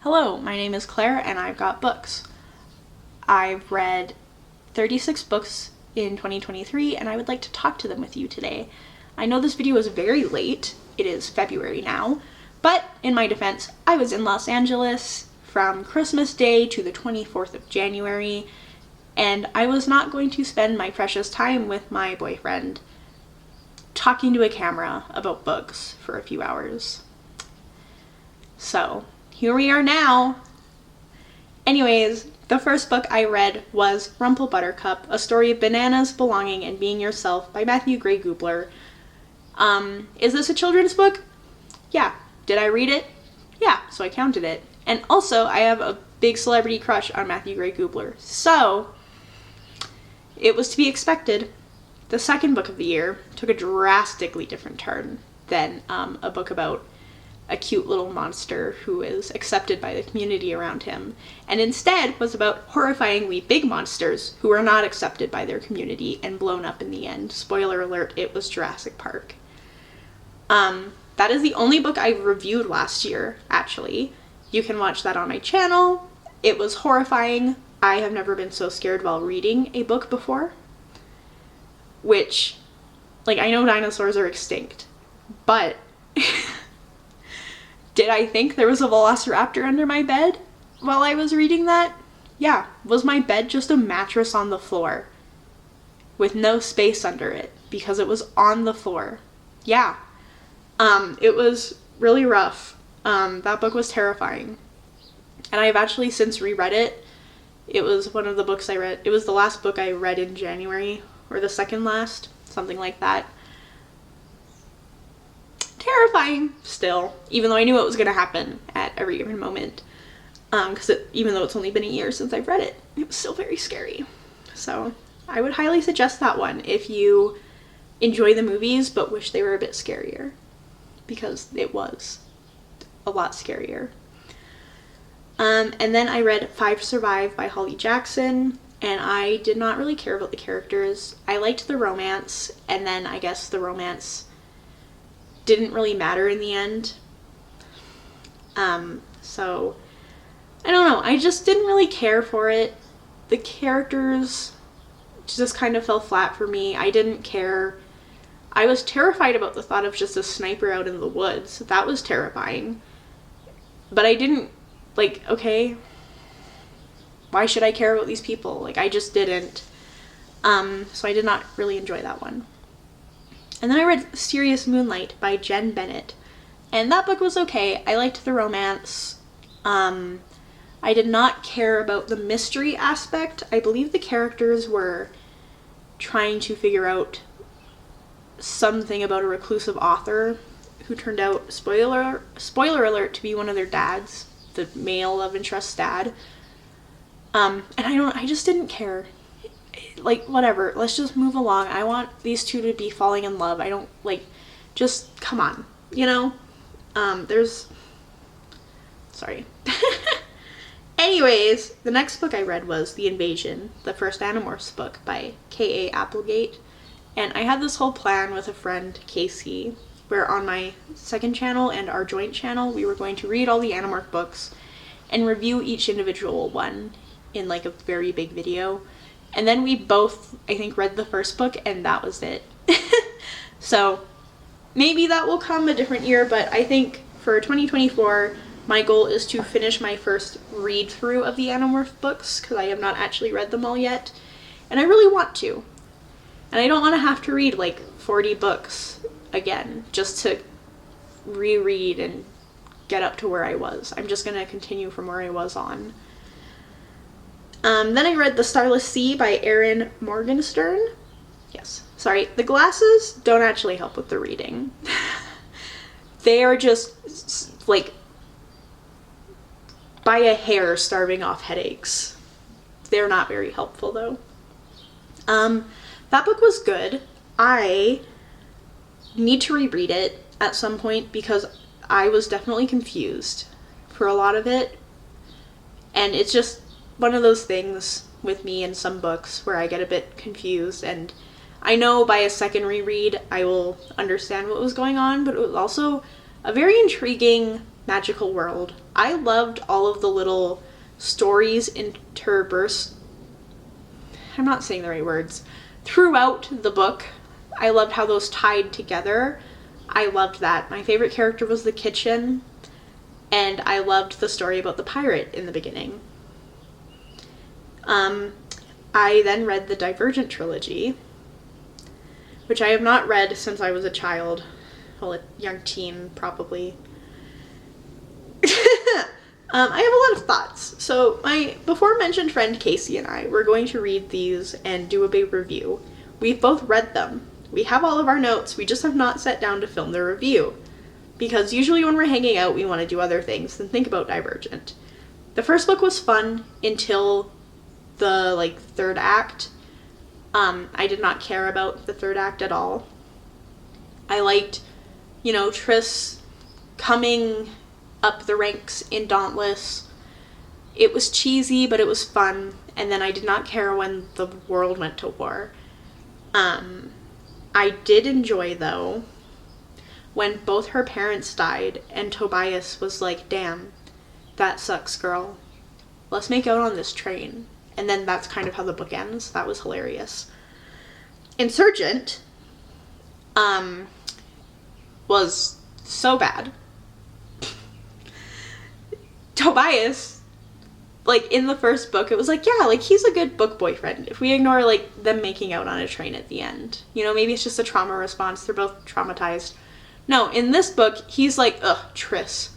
Hello, my name is Claire and I've got books. I've read 36 books in 2023 and I would like to talk to them with you today. I know this video is very late, it is February now, but in my defense, I was in Los Angeles from Christmas Day to the 24th of January, and I was not going to spend my precious time with my boyfriend talking to a camera about books for a few hours. So, here we are now. Anyways, the first book I read was Rumple Buttercup, A Story of Bananas, Belonging, and Being Yourself by Matthew Gray Gubler. Is this a children's book? Yeah. Did I read it? Yeah, so I counted it. And also, I have a big celebrity crush on Matthew Gray Gubler, so it was to be expected. The second book of the year took a drastically different turn than a book about a cute little monster who is accepted by the community around him, and instead was about horrifyingly big monsters who are not accepted by their community and blown up in the end. Spoiler alert, it was Jurassic Park. That is the only book I reviewed last year, actually. You can watch that on my channel. It was horrifying. I have never been so scared while reading a book before. Which, like, I know dinosaurs are extinct, but did I think there was a velociraptor under my bed while I was reading that? Yeah. Was my bed just a mattress on the floor with no space under it because it was on the floor? Yeah. It was really rough. That book was terrifying. And I've actually since reread it. It was one of the books I read. It was the last book I read in January, or the second last, something like that. Terrifying still, even though I knew it was going to happen at every given moment. Because even though it's only been a year since I've read it, it was still very scary. So I would highly suggest that one if you enjoy the movies but wish they were a bit scarier, because it was a lot scarier. And then I read Five Survive by Holly Jackson, and I did not really care about the characters. I liked the romance, and then I guess the romance didn't really matter in the end. So I don't know, I just didn't really care for it. The characters just kind of fell flat for me. I didn't care. I was terrified about the thought of just a sniper out in the woods. That was terrifying. But I didn't, like, okay, why should I care about these people? Like, I just didn't. So I did not really enjoy that one. And then I read Serious Moonlight by Jen Bennett, and that book was okay. I liked the romance. I did not care about the mystery aspect. I believe the characters were trying to figure out something about a reclusive author who turned out, spoiler alert, to be one of their dads, the male love interest dad. And I just didn't care. Like, whatever, let's just move along. I want these two to be falling in love. I don't, like, just, come on, you know? Sorry. Anyways, the next book I read was The Invasion, the first Animorphs book by K.A. Applegate. And I had this whole plan with a friend, Casey, where on my second channel and our joint channel, we were going to read all the Animorph books and review each individual one in, like, a very big video. And then we both, I think, read the first book, and that was it. So maybe that will come a different year, but I think for 2024, my goal is to finish my first read-through of the Animorph books, because I have not actually read them all yet, and I really want to. And I don't want to have to read, like, 40 books again, just to reread and get up to where I was. I'm just going to continue from where I was on. Then I read The Starless Sea by Erin Morgenstern. Yes, sorry. The glasses don't actually help with the reading. They are just, like, by a hair starving off headaches. They're not very helpful, though. That book was good. I need to reread it at some point because I was definitely confused for a lot of it. And it's just one of those things with me in some books where I get a bit confused, and I know by a second reread I will understand what was going on, but it was also a very intriguing magical world. I loved all of the little stories interburst. I'm not saying the right words. Throughout the book, I loved how those tied together. I loved that. My favorite character was the kitchen, and I loved the story about the pirate in the beginning. I then read the Divergent trilogy, which I have not read since I was a child. Well, a young teen, probably. I have a lot of thoughts. So my before mentioned friend Casey and I were going to read these and do a big review. We've both read them. We have all of our notes. We just have not sat down to film the review. Because usually when we're hanging out, we want to do other things than think about Divergent. The first book was fun until the third act. I did not care about the third act at all. I liked, Triss coming up the ranks in Dauntless. It was cheesy, but it was fun. And then I did not care when the world went to war. I did enjoy, though, when both her parents died and Tobias was like, damn, that sucks, girl. Let's make out on this train. And then that's kind of how the book ends. That was hilarious. Insurgent was so bad. Tobias, in the first book, it was he's a good book boyfriend. If we ignore, them making out on a train at the end. Maybe it's just a trauma response. They're both traumatized. No, in this book, he's like, ugh, Triss,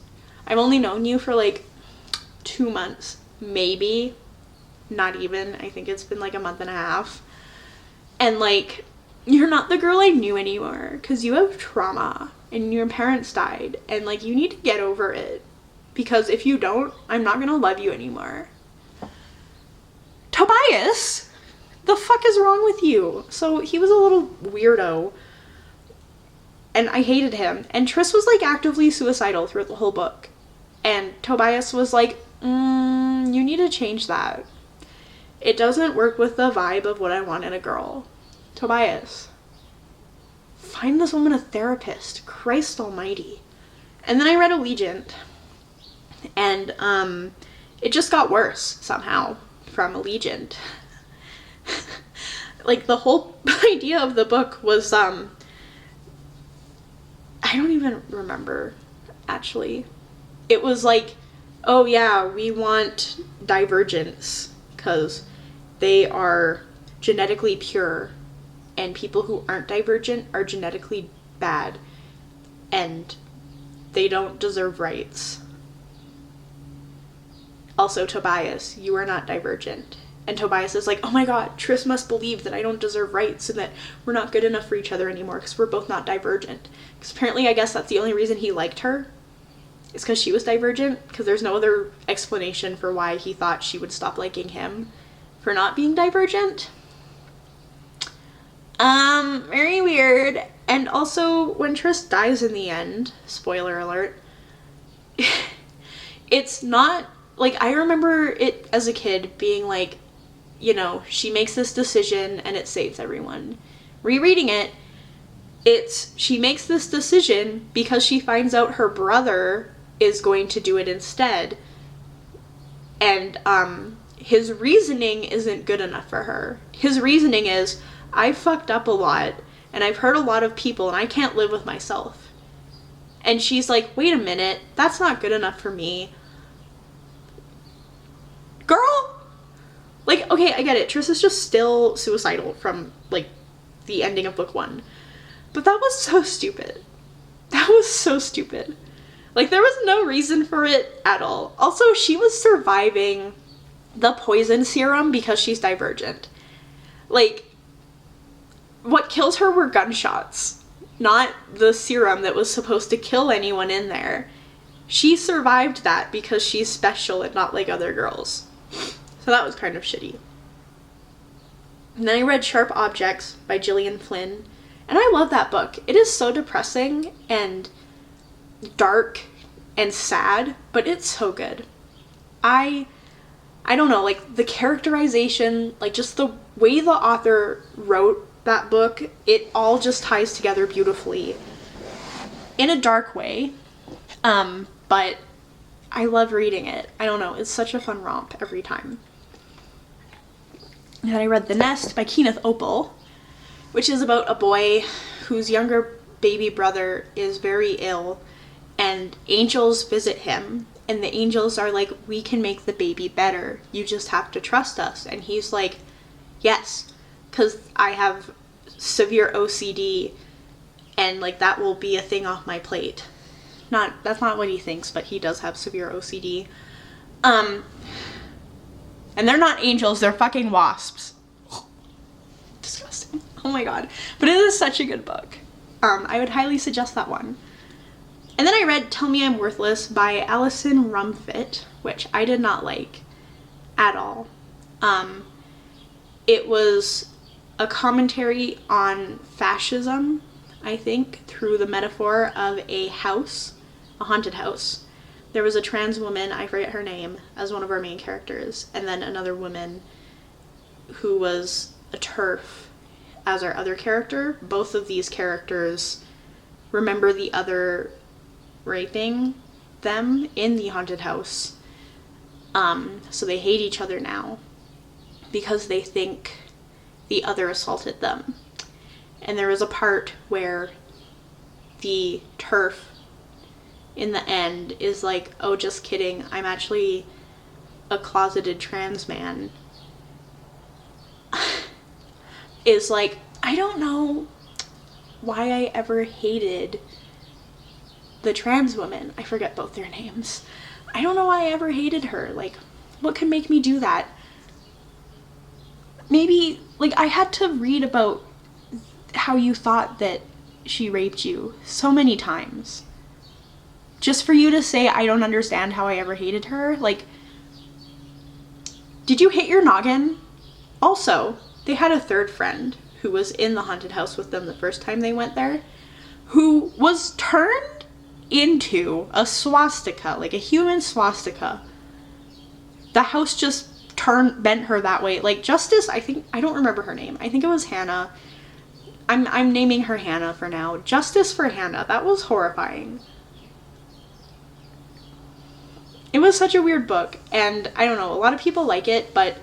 I've only known you for, 2 months. Maybe. Not even. I think it's been, a month and a half. And, you're not the girl I knew anymore. Because you have trauma. And your parents died. And, you need to get over it. Because if you don't, I'm not gonna love you anymore. Tobias? The fuck is wrong with you? So he was a little weirdo. And I hated him. And Triss was actively suicidal throughout the whole book. And Tobias was like, you need to change that. It doesn't work with the vibe of what I want in a girl. Tobias, find this woman a therapist. Christ almighty. And then I read Allegiant. And it just got worse somehow from Allegiant. The whole idea of the book was, I don't even remember, actually. It was oh yeah, we want divergence, because they are genetically pure, and people who aren't divergent are genetically bad, and they don't deserve rights. Also, Tobias, you are not divergent. And Tobias is like, oh my god, Triss must believe that I don't deserve rights and that we're not good enough for each other anymore because we're both not divergent. Because apparently, I guess that's the only reason he liked her. Is because she was divergent. Because there's no other explanation for why he thought she would stop liking him for not being divergent. Very weird. And also, when Triss dies in the end, spoiler alert, it's not... I remember it as a kid being she makes this decision and it saves everyone. Rereading it, she makes this decision because she finds out her brother is going to do it instead. And, his reasoning isn't good enough for her. His reasoning is, I've fucked up a lot, and I've hurt a lot of people, and I can't live with myself. And she's like, wait a minute, that's not good enough for me. Girl! Okay, I get it. Triss is just still suicidal from, the ending of book 1. But that was so stupid. That was so stupid. There was no reason for it at all. Also, she was surviving the poison serum because she's divergent. What kills her were gunshots, not the serum that was supposed to kill anyone in there. She survived that because she's special and not like other girls. So that was kind of shitty. And then I read Sharp Objects by Gillian Flynn. And I love that book. It is so depressing and dark and sad, but it's so good. I don't know, the characterization, just the way the author wrote that book, it all just ties together beautifully. In a dark way. But but I love reading it. I don't know, it's such a fun romp every time. And then I read The Nest by Kenneth Opel, which is about a boy whose younger baby brother is very ill, and angels visit him, and the angels are like, we can make the baby better, you just have to trust us. And he's like, yes, because I have severe OCD, and like that will be a thing off my plate. That's not what he thinks, but he does have severe OCD. And they're not angels, they're fucking wasps. Disgusting. Oh my god. But it is such a good book. I would highly suggest that one. And then I read Tell Me I'm Worthless by Alison Rumfitt, which I did not like at all. It was a commentary on fascism, I think, through the metaphor of a house, a haunted house. There was a trans woman, I forget her name, as one of our main characters, and then another woman who was a TERF as our other character. Both of these characters remember the other raping them in the haunted house. So they hate each other now because they think the other assaulted them. And there was a part where the TERF in the end is like, oh, just kidding, I'm actually a closeted trans man. Is like, I don't know why I ever hated the trans woman. I forget both their names. I don't know why I ever hated her. Like, what could make me do that? Maybe, like, I had to read about how you thought that she raped you so many times. Just for you to say, I don't understand how I ever hated her. Like, did you hit your noggin? Also, they had a third friend who was in the haunted house with them the first time they went there, who was turned into a swastika, like a human swastika. The house just bent her that way. Like, Justice, I don't remember her name. I think it was Hannah. I'm naming her Hannah for now. Justice for Hannah. That was horrifying. It was such a weird book, and I don't know, a lot of people like it, but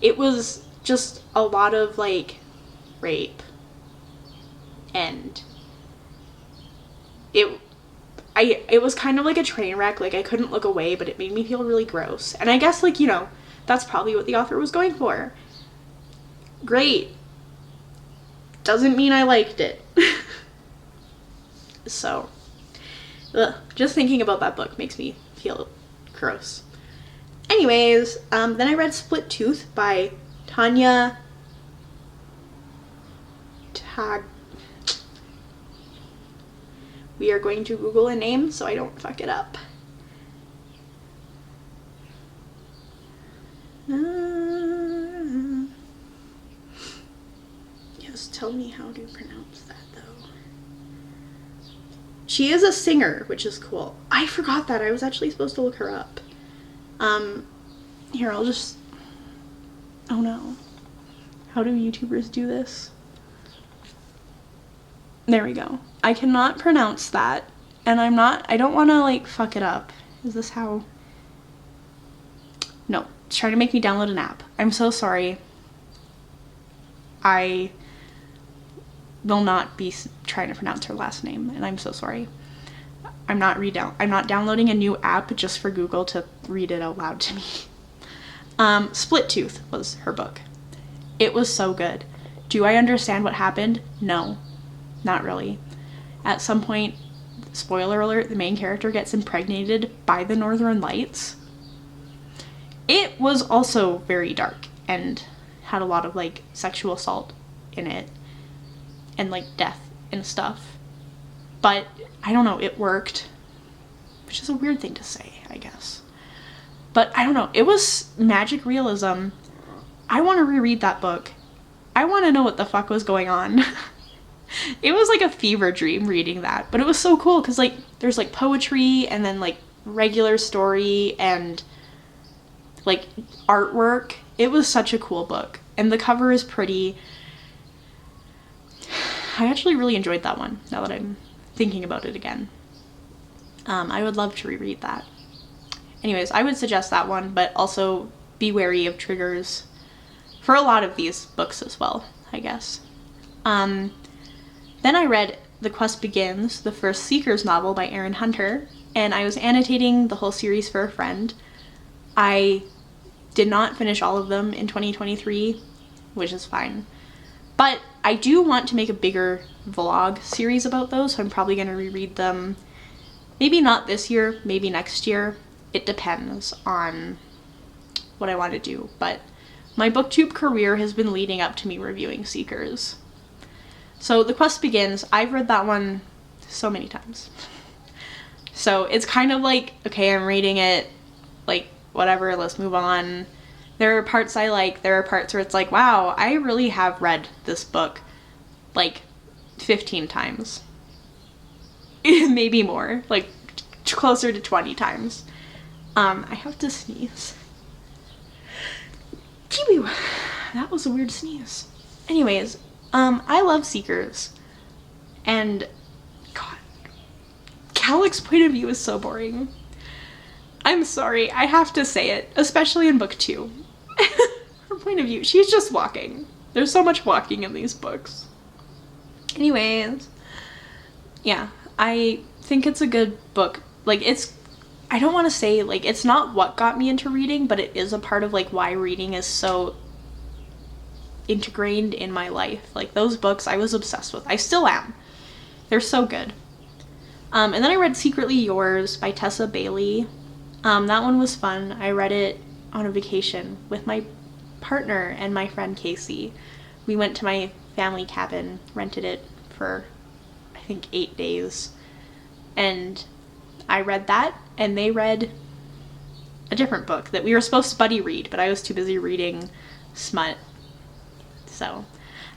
it was just a lot of, like, rape. And it was kind of like a train wreck. Like, I couldn't look away, but it made me feel really gross. And I guess, like, you know, that's probably what the author was going for. Great. Doesn't mean I liked it. So, just thinking about that book makes me feel gross. Anyways, then I read Split Tooth by Tanya Tag. We are going to Google a name so I don't fuck it up. Just tell me how to pronounce that, though. She is a singer, which is cool. I forgot that. I was actually supposed to look her up. Here, I'll just... Oh no. How do YouTubers do this? There we go. I cannot pronounce that, and I don't want to, like, fuck it up. Is this how... No, it's trying to make me download an app. I'm so sorry. I will not be trying to pronounce her last name, and I'm so sorry. I'm not downloading a new app just for Google to read it out loud to me. Split Tooth was her book. It was so good. Do I understand what happened? No, not really. At some point, spoiler alert, the main character gets impregnated by the Northern Lights. It was also very dark and had a lot of, like, sexual assault in it and, like, death and stuff. But I don't know, it worked, which is a weird thing to say, I guess. But I don't know, it was magic realism. I want to reread that book. I want to know what the fuck was going on. It was like a fever dream reading that, but it was so cool because, like, there's, like, poetry and then, like, regular story and, like, artwork. It was such a cool book, and the cover is pretty. I actually really enjoyed that one, now that I'm thinking about it again. I would love to reread that. Anyways, I would suggest that one, but also be wary of triggers for a lot of these books as well, I guess. Then I read The Quest Begins, the first Seekers novel by Erin Hunter, and I was annotating the whole series for a friend. I did not finish all of them in 2023, which is fine. But I do want to make a bigger vlog series about those, so I'm probably going to reread them. Maybe not this year, maybe next year. It depends on what I want to do, but my booktube career has been leading up to me reviewing Seekers. So The Quest Begins, I've read that one so many times. So it's kind of like, okay, I'm reading it, like, whatever, let's move on. There are parts I like, there are parts where it's like, wow, I really have read this book, like, 15 times. Maybe more, like, closer to 20 times. I have to sneeze. Kiwi! That was a weird sneeze. Anyways, I love Seekers. And, God, Calic's point of view is so boring. I'm sorry, I have to say it, especially in book 2. Her point of view, she's just walking. There's so much walking in these books. Anyways, yeah, I think it's a good book. Like, I don't want to say, like, it's not what got me into reading, but it is a part of, like, why reading is so ingrained in my life. Like, those books I was obsessed with. I still am. They're so good. And then I read Secretly Yours by Tessa Bailey. That one was fun. I read it on a vacation with my partner and my friend Casey. We went to my family cabin, rented it for, I think, 8 days. And I read that, and they read a different book that we were supposed to buddy read, but I was too busy reading smut. So,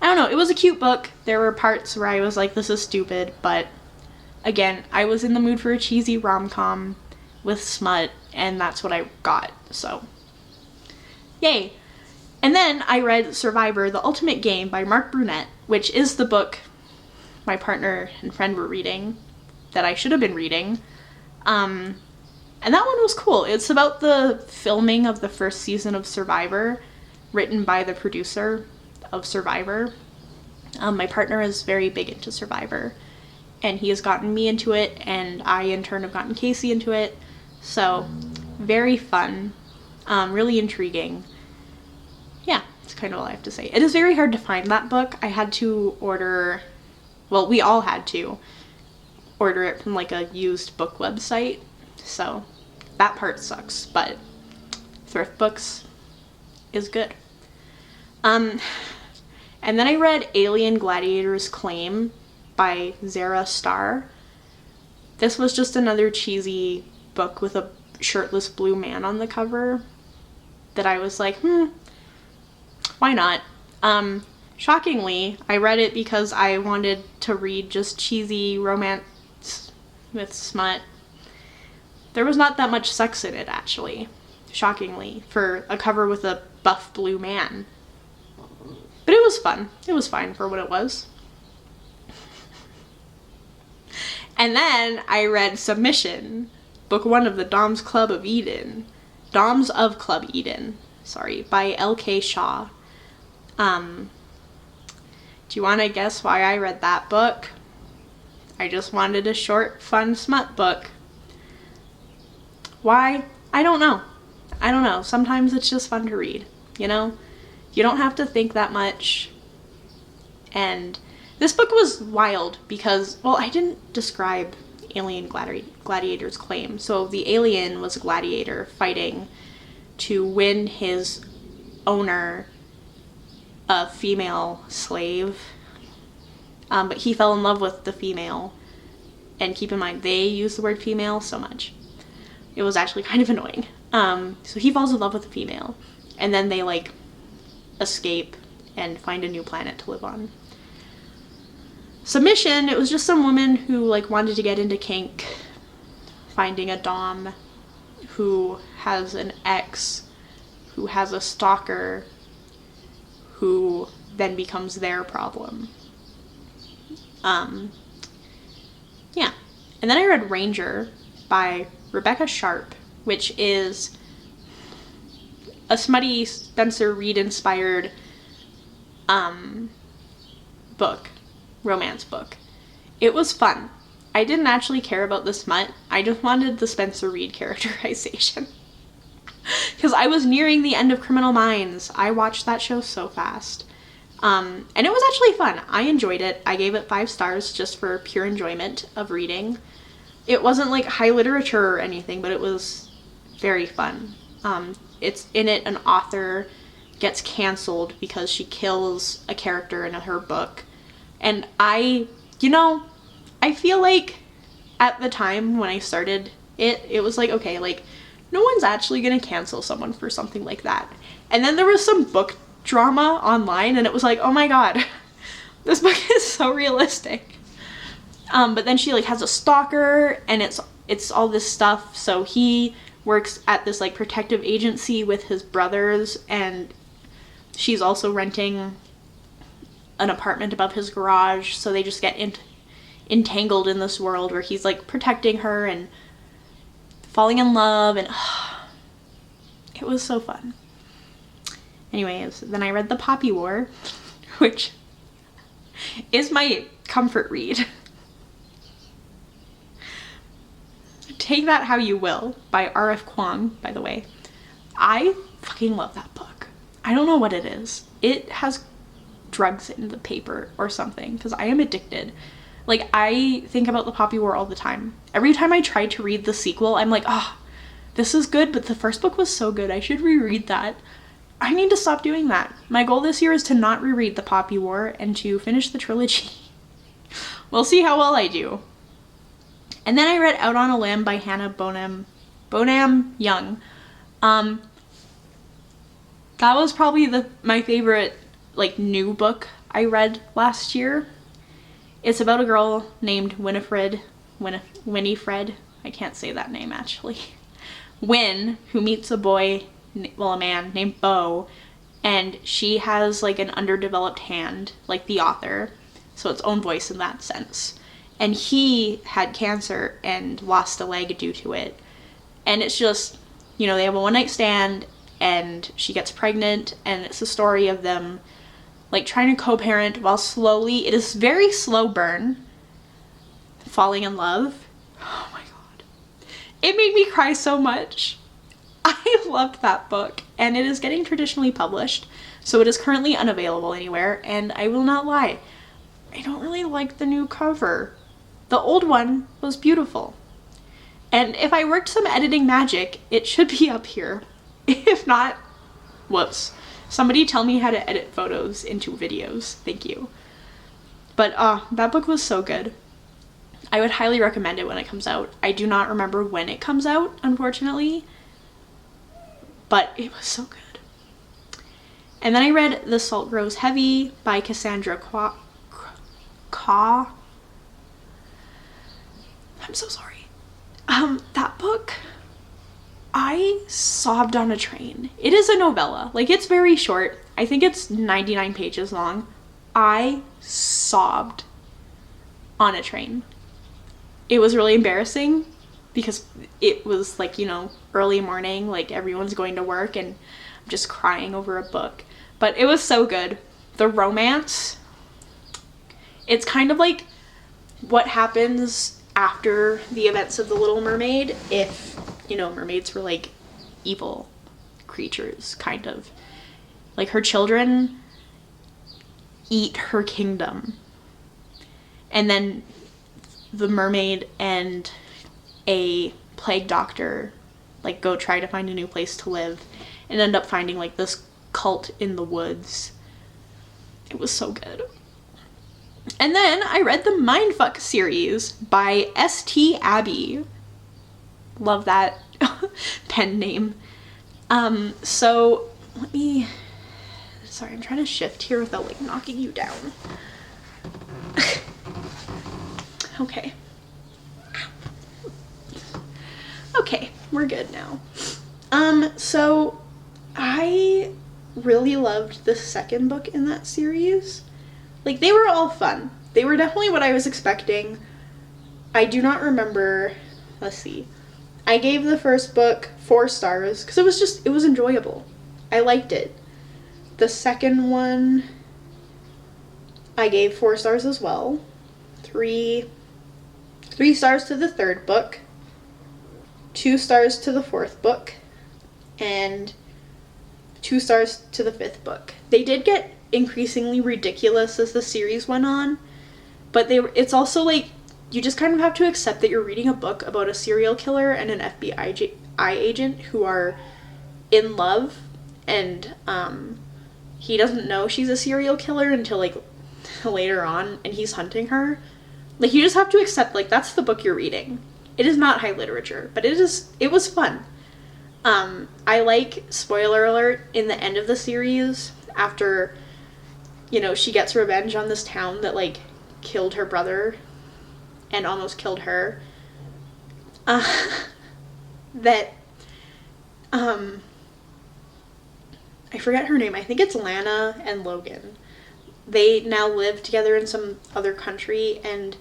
I don't know. It was a cute book. There were parts where I was like, this is stupid, but again, I was in the mood for a cheesy rom-com with smut, and that's what I got, so yay. And then I read Survivor, The Ultimate Game by Mark Brunette, which is the book my partner and friend were reading that I should have been reading. And that one was cool. It's about the filming of the first season of Survivor, written by the producer of Survivor. My partner is very big into Survivor, and he has gotten me into it, and I in turn have gotten Casey into it. So, very fun, really intriguing. Yeah, that's kind of all I have to say. It is very hard to find that book. I had to order, well, we all had to order it from like a used book website. So, that part sucks, but thrift books is good. And then I read Alien Gladiator's Claim by Zara Starr. This was just another cheesy book with a shirtless blue man on the cover that I was like, why not? Shockingly, I read it because I wanted to read just cheesy romance with smut. There was not that much sex in it, actually, shockingly, for a cover with a buff blue man. But it was fun. It was fine for what it was. And then I read Submission, book 1 of the Doms of Club Eden, by L.K. Shaw. Do you want to guess why I read that book? I just wanted a short, fun smut book. Why? I don't know. Sometimes it's just fun to read, you know? You don't have to think that much. And this book was wild because, well, I didn't describe Alien Gladiator's Claim. So the alien was a gladiator fighting to win his owner, a female slave. But he fell in love with the female. And keep in mind, they use the word female so much. It was actually kind of annoying. So he falls in love with the female. And then they, like, escape and find a new planet to live on. Submission, it was just some woman who, like, wanted to get into kink, finding a dom who has an ex, who has a stalker, who then becomes their problem. Yeah. And then I read Ranger by Rebecca Sharp, which is a smutty Spencer Reid inspired book, romance book. It was fun. I didn't actually care about the smut. I just wanted the Spencer Reid characterization. Because I was nearing the end of Criminal Minds. I watched that show so fast. And it was actually fun. I enjoyed it. I gave it 5 stars just for pure enjoyment of reading. It wasn't like high literature or anything, but it was very fun. It's in it an author gets canceled because she kills a character in her book. And I feel like at the time when I started it was like, okay, like, no one's actually gonna cancel someone for something like that. And then there was some book drama online, and it was like, oh my god, this book is so realistic. But then she like has a stalker, and it's all this stuff. So he works at this like protective agency with his brothers, and she's also renting an apartment above his garage. So they just get entangled in this world where he's like protecting her and falling in love, and it was so fun. Anyways, then I read The Poppy War, which is my comfort read. Take that how you will, by R.F. Kuang, by the way. I fucking love that book. I don't know what it is. It has drugs in the paper or something, because I am addicted. Like, I think about The Poppy War all the time. Every time I try to read the sequel, I'm like, oh, this is good, but the first book was so good. I should reread that. I need to stop doing that. My goal this year is to not reread The Poppy War and to finish the trilogy. We'll see how well I do. And then I read Out on a Limb by Hannah Bonham Young. That was probably my favorite, like, new book I read last year. It's about a girl named Winifred. I can't say that name, actually. Win, who meets a man named Bo, and she has, like, an underdeveloped hand, like the author, so its own voice in that sense. And he had cancer and lost a leg due to it. And it's just, they have a one-night stand, and she gets pregnant, and it's a story of them, like, trying to co-parent while slowly, it is very slow burn, falling in love. Oh my god. It made me cry so much. I loved that book, and it is getting traditionally published, so it is currently unavailable anywhere, and I will not lie, I don't really like the new cover. The old one was beautiful. And if I worked some editing magic, it should be up here. If not, whoops. Somebody tell me how to edit photos into videos. Thank you. But that book was so good. I would highly recommend it when it comes out. I do not remember when it comes out, unfortunately. But it was so good. And then I read The Salt Grows Heavy by Cassandra Khaw. I'm so sorry. That book, I sobbed on a train. It is a novella. Like, it's very short. I think it's 99 pages long. I sobbed on a train. It was really embarrassing because it was like, early morning, like everyone's going to work, and I'm just crying over a book. But it was so good. The romance, it's kind of like what happens after the events of The Little Mermaid, if, mermaids were like evil creatures, kind of. Like, her children eat her kingdom. And then the mermaid and a plague doctor, like, go try to find a new place to live and end up finding, like, this cult in the woods. It was so good. And then I read the Mindfuck series by S.T. Abbey. Love that pen name. So sorry, I'm trying to shift here without, like, knocking you down. Okay. Okay, we're good now. So I really loved the second book in that series. Like, they were all fun. They were definitely what I was expecting. I do not remember, let's see. I gave the first book 4 stars because it was enjoyable. I liked it. The second one I gave 4 stars as well. 3 stars to the third book, 2 stars to the fourth book, and 2 stars to the 5th book. They did get increasingly ridiculous as the series went on, but it's also like, you just kind of have to accept that you're reading a book about a serial killer and an FBI agent who are in love, and he doesn't know she's a serial killer until like later on, and he's hunting her. Like, you just have to accept, like, that's the book you're reading. It is not high literature, but it was fun. I like, spoiler alert, in the end of the series, after, you know, she gets revenge on this town that, like, killed her brother and almost killed her, that, I forget her name. I think it's Lana and Logan. They now live together in some other country, and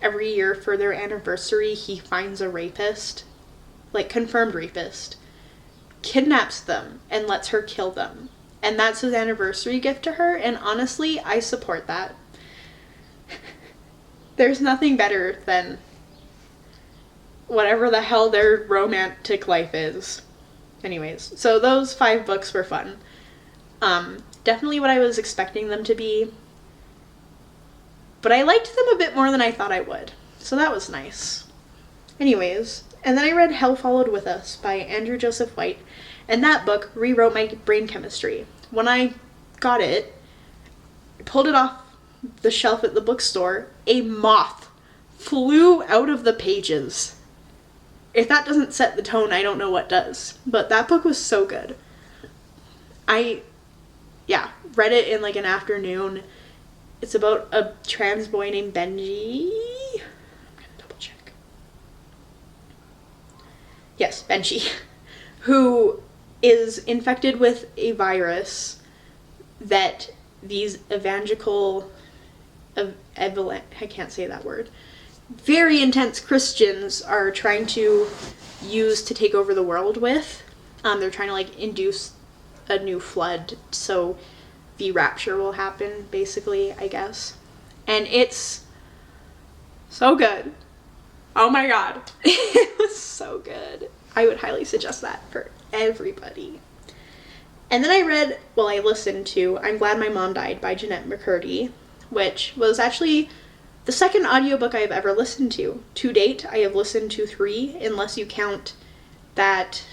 every year for their anniversary, he finds a rapist, like confirmed rapist, kidnaps them, and lets her kill them. And that's his anniversary gift to her, and honestly, I support that. There's nothing better than whatever the hell their romantic life is. Anyways, so those 5 books were fun. Definitely what I was expecting them to be, but I liked them a bit more than I thought I would, so that was nice. Anyways, and then I read Hell Followed With Us by Andrew Joseph White, and that book rewrote my brain chemistry. When I got it, I pulled it off the shelf at the bookstore, a moth flew out of the pages. If that doesn't set the tone, I don't know what does. But that book was so good. I read it in like an afternoon. It's about a trans boy named Benji. I'm gonna double check. Yes, Benji. Who is infected with a virus that these I can't say that word. Very intense Christians are trying to use to take over the world with. They're trying to like induce a new flood so the rapture will happen, basically, I guess. And it's so good. Oh my god. It was so good. I would highly suggest that for everybody. And then I listened to I'm Glad My Mom Died by Jeanette McCurdy, which was actually the second audiobook I've ever listened to. To date, I have listened to 3, unless you count that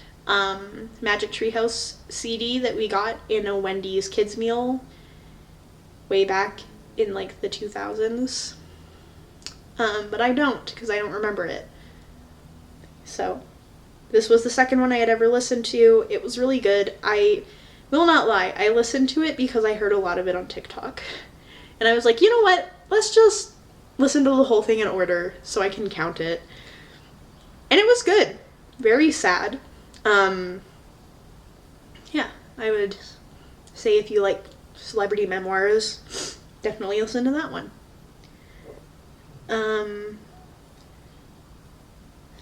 Magic Treehouse CD that we got in a Wendy's kids meal way back in like the 2000s. But I don't, because I don't remember it. So, this was the second one I had ever listened to. It was really good. I will not lie, I listened to it because I heard a lot of it on TikTok. And I was like, you know what? Let's just listen to the whole thing in order so I can count it. And it was good. Very sad. I would say if you like celebrity memoirs, definitely listen to that one.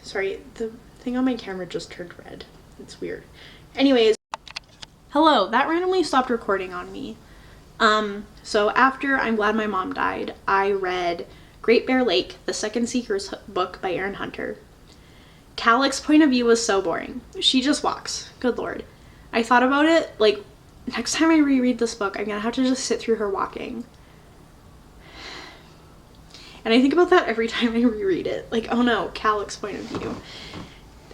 Sorry, the thing on my camera just turned red. It's weird. Anyways, hello, that randomly stopped recording on me. So after I'm Glad My Mom Died, I read Great Bear Lake, the second Seeker's book by Erin Hunter. Calic's point of view was so boring. She just walks. Good lord. I thought about it, like, next time I reread this book, I'm gonna have to just sit through her walking. And I think about that every time I reread it. Like, oh no, Calic's point of view.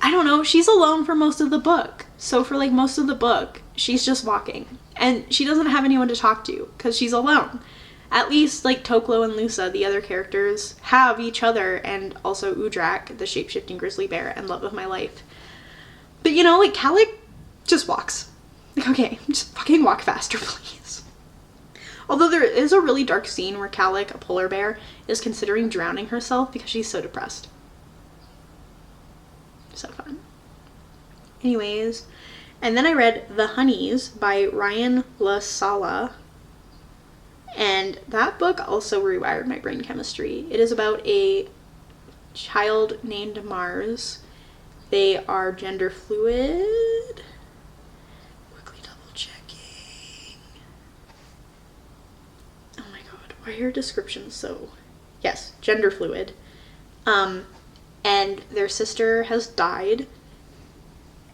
I don't know, she's alone for most of the book. So for, like, most of the book, she's just walking. And she doesn't have anyone to talk to, because she's alone. At least, like, Toklo and Lusa, the other characters, have each other, and also Udrak, the shape-shifting grizzly bear, and love of my life. But, you know, like, Calic just walks. Like, okay, just fucking walk faster, please. Although there is a really dark scene where Calic, a polar bear, is considering drowning herself because she's so depressed. So fun. Anyways, and then I read The Honeys by Ryan LaSala. And that book also rewired my brain chemistry. It is about a child named Mars, They are gender fluid. Quickly double checking. Oh my god, why are descriptions so... Yes, gender fluid. And their sister has died,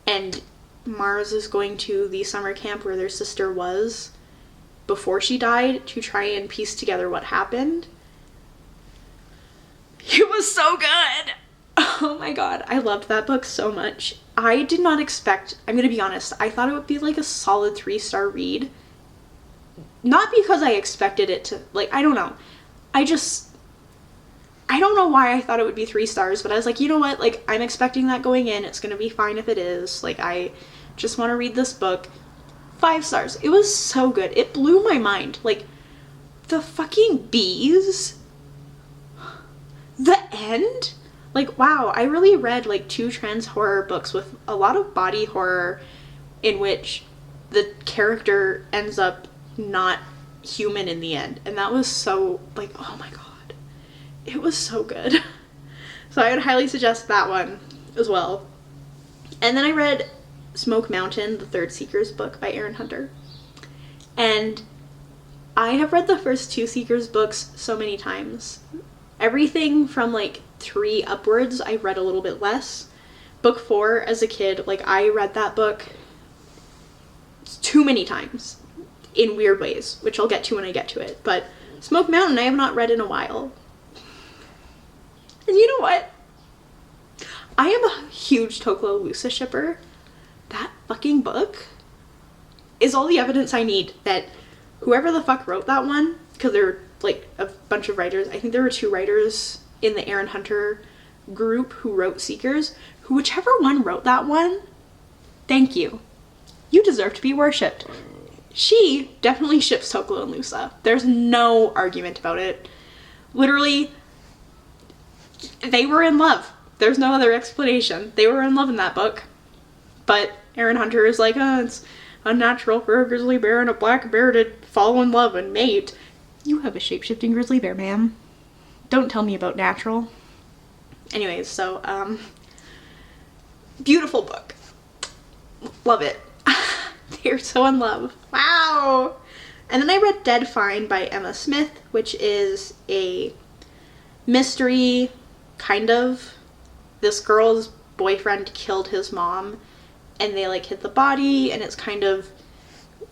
and Mars is going to the summer camp where their sister was before she died to try and piece together what happened. It was so good! Oh my god, I loved that book so much. I did not expect, I'm gonna be honest, I thought it would be like a solid 3-star read. Not because I expected it to, like, I don't know. I don't know why I thought it would be 3 stars, but I was like, you know what, like, I'm expecting that going in, it's gonna be fine if it is. Like, I just want to read this book. 5 stars. It was so good. It blew my mind. Like, the fucking bees. The end? Like, wow, I really read, like, 2 trans horror books with a lot of body horror in which the character ends up not human in the end. And that was so, like, oh my god. It was so good. So I would highly suggest that one as well. And then I read Smoke Mountain, the third Seekers book by Erin Hunter. And I have read the first 2 Seekers books so many times. Everything from like 3 upwards, I read a little bit less. Book 4 as a kid, like I read that book too many times in weird ways, which I'll get to when I get to it. But Smoke Mountain I have not read in a while. And you know what? I am a huge Toklo Lusa shipper. That fucking book is all the evidence I need that whoever the fuck wrote that one, because there were like a bunch of writers, I think there were 2 writers in the Erin Hunter group who wrote Seekers, whichever one wrote that one, thank you. You deserve to be worshipped. She definitely ships Toklo and Lusa. There's no argument about it. Literally, they were in love. There's no other explanation. They were in love in that book. But Erin Hunter is like, oh, it's unnatural for a grizzly bear and a black bear to fall in love and mate. You have a shape-shifting grizzly bear, ma'am. Don't tell me about natural. Anyways, so, beautiful book. Love it. They're so in love. Wow! And then I read Dead Fine by Emma Smith, which is a mystery, kind of. This girl's boyfriend killed his mom, and they like hid the body, and it's kind of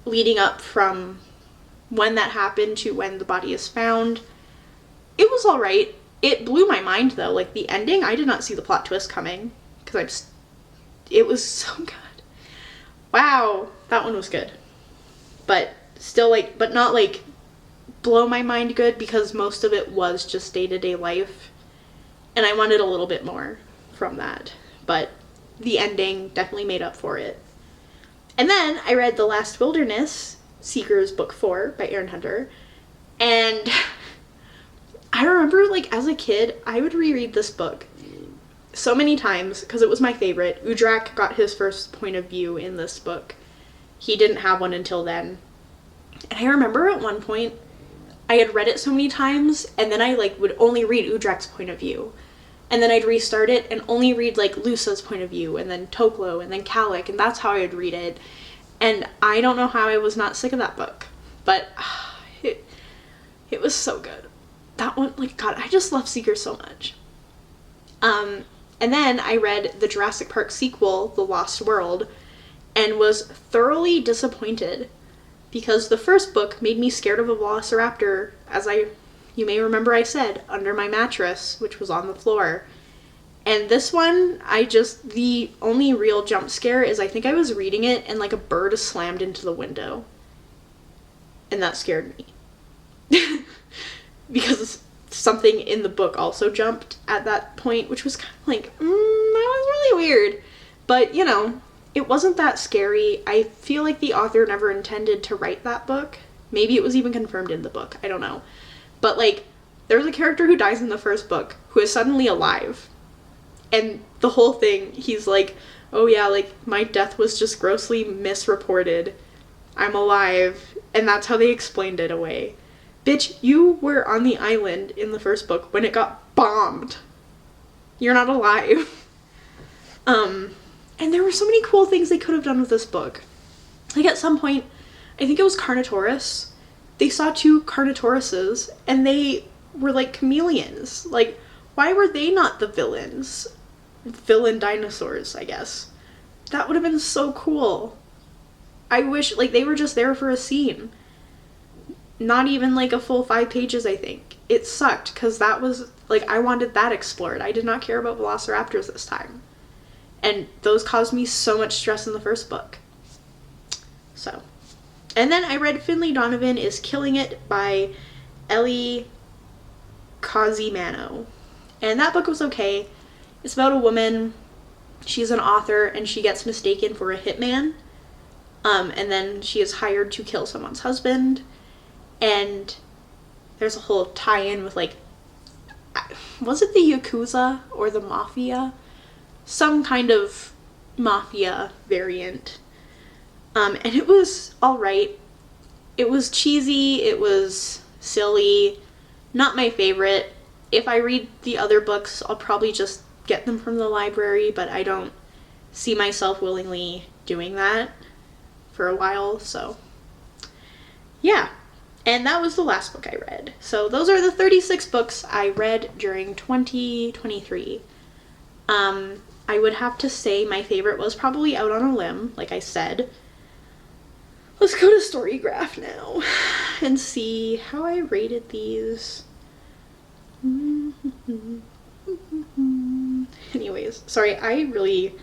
leading up from when that happened to when the body is found. It was alright. It blew my mind though. Like the ending, I did not see the plot twist coming, because it was so good. Wow, that one was good. But still like, but not like blow my mind good, because most of it was just day-to-day life, and I wanted a little bit more from that. But the ending definitely made up for it. And then I read The Last Wilderness, Seekers Book 4 by Erin Hunter, and I remember like as a kid I would reread this book so many times because it was my favorite. Udrak got his first point of view in this book. He didn't have one until then. And I remember at one point I had read it so many times, and then I like would only read Udrak's point of view. And then I'd restart it and only read like Lusa's point of view, and then Toklo, and then Kalik, and that's how I would read it. And I don't know how I was not sick of that book, but it was so good. That one, like, God, I just love Seekers so much. And then I read the Jurassic Park sequel, The Lost World, and was thoroughly disappointed because the first book made me scared of a velociraptor, as you may remember I said, under my mattress, which was on the floor. And this one, the only real jump scare is I think I was reading it and like a bird slammed into the window. And that scared me. Because something in the book also jumped at that point, which was kind of like, that was really weird. But, you know, it wasn't that scary. I feel like the author never intended to write that book. Maybe it was even confirmed in the book. I don't know. But, like, there's a character who dies in the first book who is suddenly alive. And the whole thing, he's like, oh yeah, like, my death was just grossly misreported. I'm alive. And that's how they explained it away. Bitch, you were on the island in the first book when it got bombed. You're not alive. And there were so many cool things they could have done with this book. Like at some point, I think it was Carnotaurus, they saw two Carnotauruses and they were like chameleons. Like, why were they not the villains? Villain dinosaurs, I guess. That would have been so cool. I wish, like, they were just there for a scene. Not even like a full 5 pages, I think. It sucked because that was, like, I wanted that explored. I did not care about velociraptors this time. And those caused me so much stress in the first book. So. And then I read Finlay Donovan is Killing It by Ellie Cosimano. And that book was okay. It's about a woman. She's an author and she gets mistaken for a hitman. And then she is hired to kill someone's husband. And there's a whole tie-in with, like, was it the Yakuza or the Mafia? Some kind of Mafia variant. And it was alright. It was cheesy, it was silly, not my favorite. If I read the other books, I'll probably just get them from the library, but I don't see myself willingly doing that for a while, so yeah. And that was the last book I read. So those are the 36 books I read during 2023. I would have to say my favorite was probably Out on a Limb, like I said. Let's go to Storygraph now and see how I rated these. Anyways, sorry, I really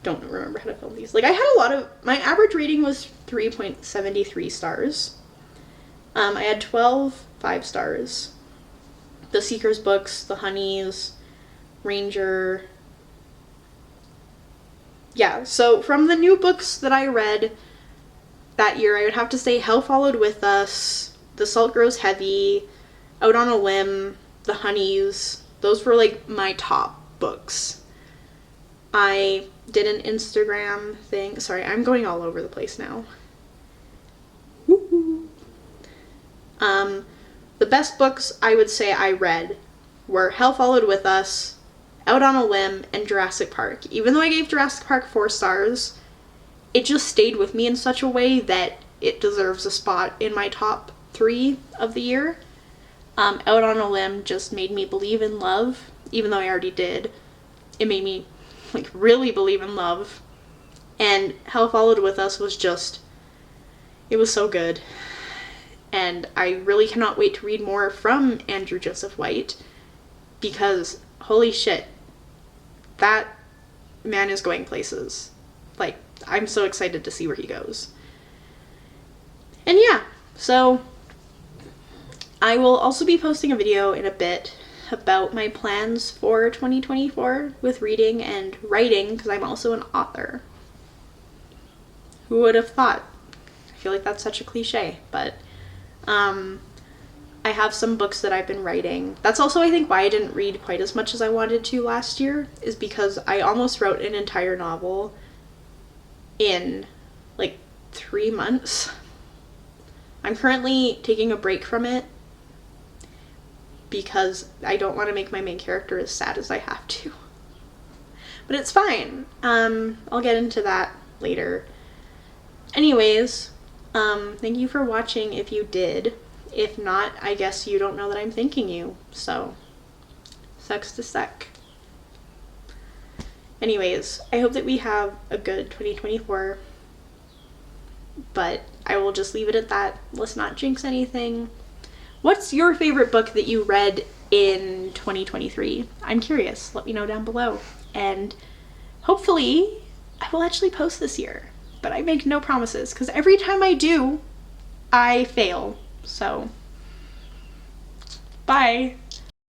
don't remember how to film these. Like, I had a lot of, my average rating was 3.73 stars. I had 12 5-stars. The Seekers books, The Honeys, Ranger. Yeah, so from the new books that I read that year, I would have to say Hell Followed With Us, The Salt Grows Heavy, Out on a Limb, The Honeys. Those were like my top books. I did an Instagram thing. Sorry, I'm going all over the place now. Woo-hoo. The best books I would say I read were Hell Followed With Us, Out on a Limb, and Jurassic Park. Even though I gave Jurassic Park 4 stars, it just stayed with me in such a way that it deserves a spot in my top 3 of the year. Out on a Limb just made me believe in love, even though I already did. It made me, like, really believe in love. And Hell Followed With Us was just, it was so good. And I really cannot wait to read more from Andrew Joseph White, because holy shit, that man is going places. Like, I'm so excited to see where he goes. And yeah, so I will also be posting a video in a bit about my plans for 2024 with reading and writing, because I'm also an author. Who would have thought? I feel like that's such a cliche, but I have some books that I've been writing. That's also, I think, why I didn't read quite as much as I wanted to last year, is because I almost wrote an entire novel in like 3 months. I'm currently taking a break from it because I don't want to make my main character as sad as I have to. But it's fine. I'll get into that later. Anyways, thank you for watching if you did. If not, I guess you don't know that I'm thanking you. So, sucks to suck. Anyways, I hope that we have a good 2024. But I will just leave it at that. Let's not jinx anything. What's your favorite book that you read in 2023? I'm curious. Let me know down below. And hopefully I will actually post this year. But I make no promises, because every time I do, I fail. So, bye.